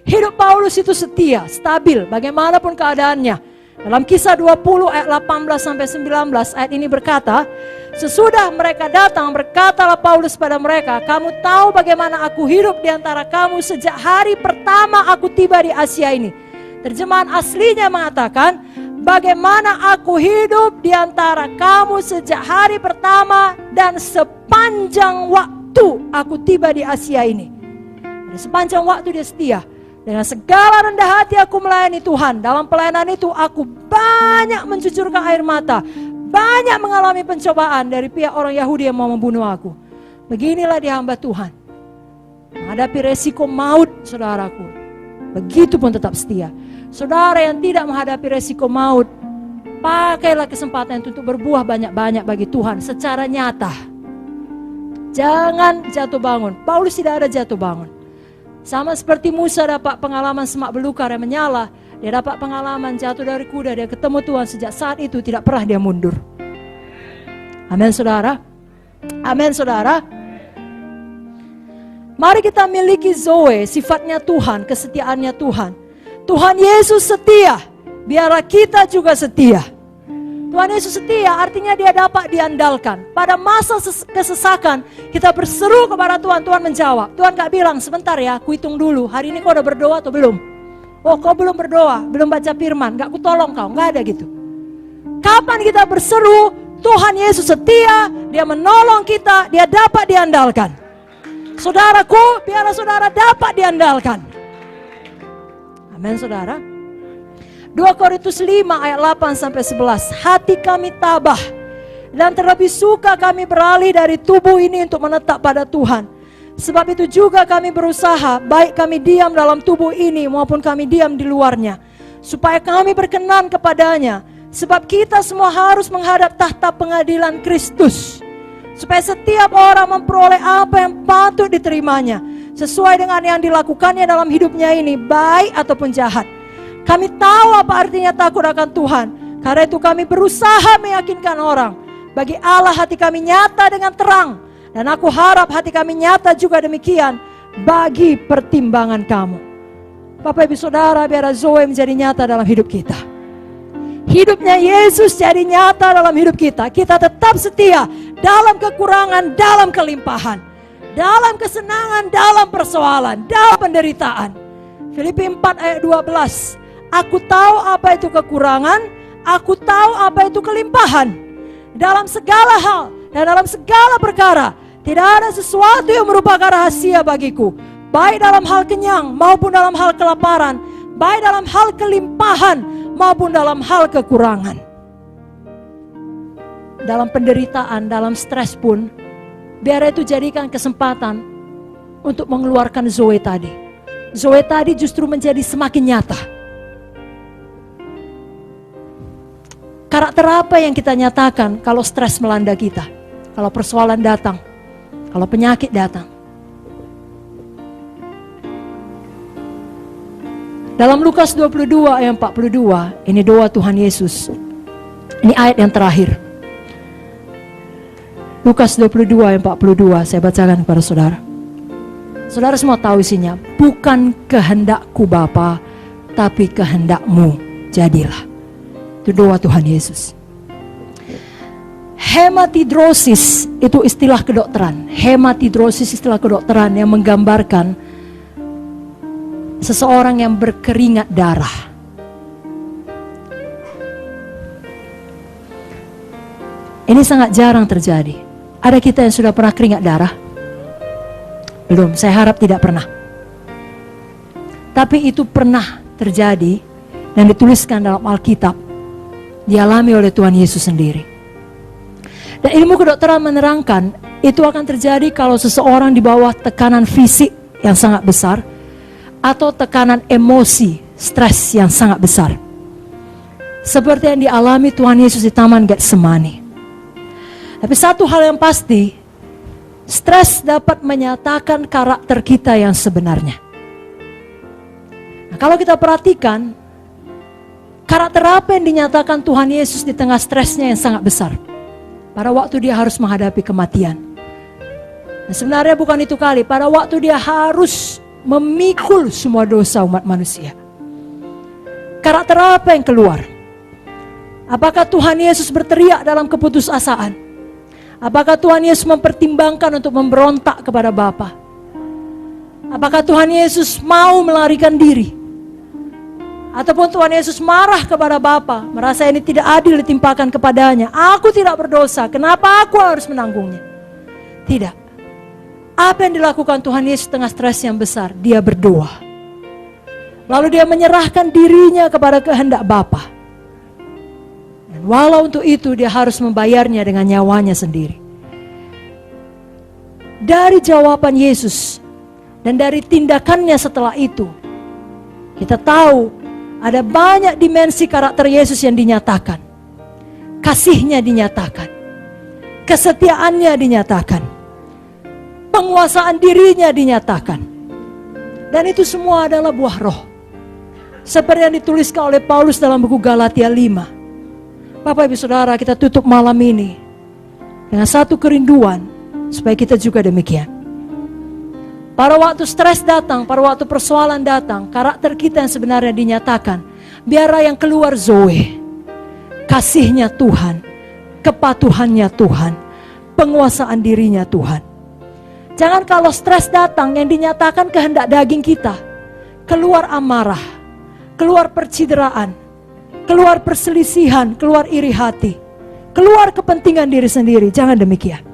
Hidup Paulus itu setia, stabil, bagaimanapun keadaannya. Dalam Kisah 20 ayat 18-19 ayat ini berkata, sesudah mereka datang, berkatalah Paulus pada mereka, kamu tahu bagaimana aku hidup di antara kamu sejak hari pertama aku tiba di Asia ini. Terjemahan aslinya mengatakan, bagaimana aku hidup di antara kamu sejak hari pertama dan sepanjang waktu aku tiba di Asia ini. Dan sepanjang waktu dia setia. Dengan segala rendah hati aku melayani Tuhan. Dalam pelayanan itu aku banyak mencucurkan air mata. Banyak mengalami pencobaan dari pihak orang Yahudi yang mau membunuh aku. Beginilah dia hamba Tuhan. Menghadapi resiko maut, saudaraku. Begitupun tetap setia. Saudara yang tidak menghadapi resiko maut, pakailah kesempatan itu untuk berbuah banyak-banyak bagi Tuhan secara nyata. Jangan jatuh bangun. Paulus tidak ada jatuh bangun. Sama seperti Musa dapat pengalaman semak belukar yang menyala, dia dapat pengalaman jatuh dari kuda, dia ketemu Tuhan, sejak saat itu tidak pernah dia mundur. Amin saudara. Amin saudara. Mari kita miliki Zoe, sifatnya Tuhan, kesetiaannya Tuhan. Tuhan Yesus setia, biarlah kita juga setia. Tuhan Yesus setia artinya dia dapat diandalkan. Pada masa kesesakan kita berseru kepada Tuhan, Tuhan menjawab. Tuhan gak bilang sebentar ya, aku hitung dulu, hari ini kau udah berdoa atau belum? Oh kau belum berdoa, belum baca firman, gak ku tolong kau, gak ada gitu. Kapan kita berseru, Tuhan Yesus setia, dia menolong kita, dia dapat diandalkan. Saudaraku, biarlah saudara dapat diandalkan. Amin saudara. 2 Korintus 5 ayat 8-11. Hati kami tabah dan terlebih suka kami beralih dari tubuh ini untuk menetap pada Tuhan. Sebab itu juga kami berusaha, baik kami diam dalam tubuh ini maupun kami diam di luarnya, supaya kami berkenan kepadanya. Sebab kita semua harus menghadap tahta pengadilan Kristus, supaya setiap orang memperoleh apa yang patut diterimanya, sesuai dengan yang dilakukannya dalam hidupnya ini, baik ataupun jahat. Kami tahu apa artinya takut akan Tuhan. Karena itu kami berusaha meyakinkan orang. Bagi Allah hati kami nyata dengan terang. Dan aku harap hati kami nyata juga demikian bagi pertimbangan kamu. Bapak Ibu Saudara, biar Zoe menjadi nyata dalam hidup kita. Hidupnya Yesus jadi nyata dalam hidup kita. Kita tetap setia dalam kekurangan, dalam kelimpahan, dalam kesenangan, dalam persoalan, dalam penderitaan. Filipi 4 ayat 12. Aku tahu apa itu kekurangan, aku tahu apa itu kelimpahan. Dalam segala hal dan dalam segala perkara, tidak ada sesuatu yang merupakan rahasia bagiku. Baik dalam hal kenyang maupun dalam hal kelaparan, baik dalam hal kelimpahan maupun dalam hal kekurangan. Dalam penderitaan, dalam stres pun, biar itu jadikan kesempatan untuk mengeluarkan Zoe tadi. Zoe tadi justru menjadi semakin nyata. Karakter apa yang kita nyatakan kalau stres melanda kita? Kalau persoalan datang, kalau penyakit datang. Dalam Lukas 22 ayat 42, ini doa Tuhan Yesus. Ini ayat yang terakhir. Lukas 22 ayat 42, saya bacakan kepada saudara. Saudara semua tahu isinya. Bukan kehendakku Bapa, tapi kehendakmu jadilah. Itu doa Tuhan Yesus. Hematidrosis itu istilah kedokteran. Hematidrosis istilah kedokteran yang menggambarkan seseorang yang berkeringat darah. Ini sangat jarang terjadi. Ada kita yang sudah pernah keringat darah? Belum, saya harap tidak pernah. Tapi itu pernah terjadi dan dituliskan dalam Alkitab. Dialami oleh Tuhan Yesus sendiri. Dan ilmu kedokteran menerangkan itu akan terjadi kalau seseorang di bawah tekanan fisik yang sangat besar atau tekanan emosi, stres yang sangat besar. Seperti yang dialami Tuhan Yesus di Taman Getsemani. Tapi satu hal yang pasti, stres dapat menyatakan karakter kita yang sebenarnya. Nah, kalau kita perhatikan, karakter apa yang dinyatakan Tuhan Yesus di tengah stresnya yang sangat besar? Pada waktu dia harus menghadapi kematian. Nah, sebenarnya bukan itu kali. Pada waktu dia harus memikul semua dosa umat manusia. Karakter apa yang keluar? Apakah Tuhan Yesus berteriak dalam keputusasaan? Apakah Tuhan Yesus mempertimbangkan untuk memberontak kepada Bapa? Apakah Tuhan Yesus mau melarikan diri? Ataupun Tuhan Yesus marah kepada Bapa, merasa ini tidak adil ditimpakan kepadanya. Aku tidak berdosa, kenapa aku harus menanggungnya? Tidak. Apa yang dilakukan Tuhan Yesus tengah stres yang besar? Dia berdoa. Lalu dia menyerahkan dirinya kepada kehendak Bapa. Dan walau untuk itu dia harus membayarnya dengan nyawanya sendiri. Dari jawaban Yesus dan dari tindakannya setelah itu, kita tahu ada banyak dimensi karakter Yesus yang dinyatakan. Kasihnya dinyatakan. Kesetiaannya dinyatakan. Penguasaan dirinya dinyatakan. Dan itu semua adalah buah roh. Seperti yang dituliskan oleh Paulus dalam buku Galatia 5. Bapak Ibu Saudara, kita tutup malam ini dengan satu kerinduan supaya kita juga demikian. Pada waktu stres datang, pada waktu persoalan datang, karakter kita yang sebenarnya dinyatakan. Biarlah yang keluar Zoe, kasihnya Tuhan, kepatuhannya Tuhan, penguasaan dirinya Tuhan. Jangan kalau stres datang yang dinyatakan kehendak daging kita, keluar amarah, keluar percideraan, keluar perselisihan, keluar iri hati, keluar kepentingan diri sendiri. Jangan demikian.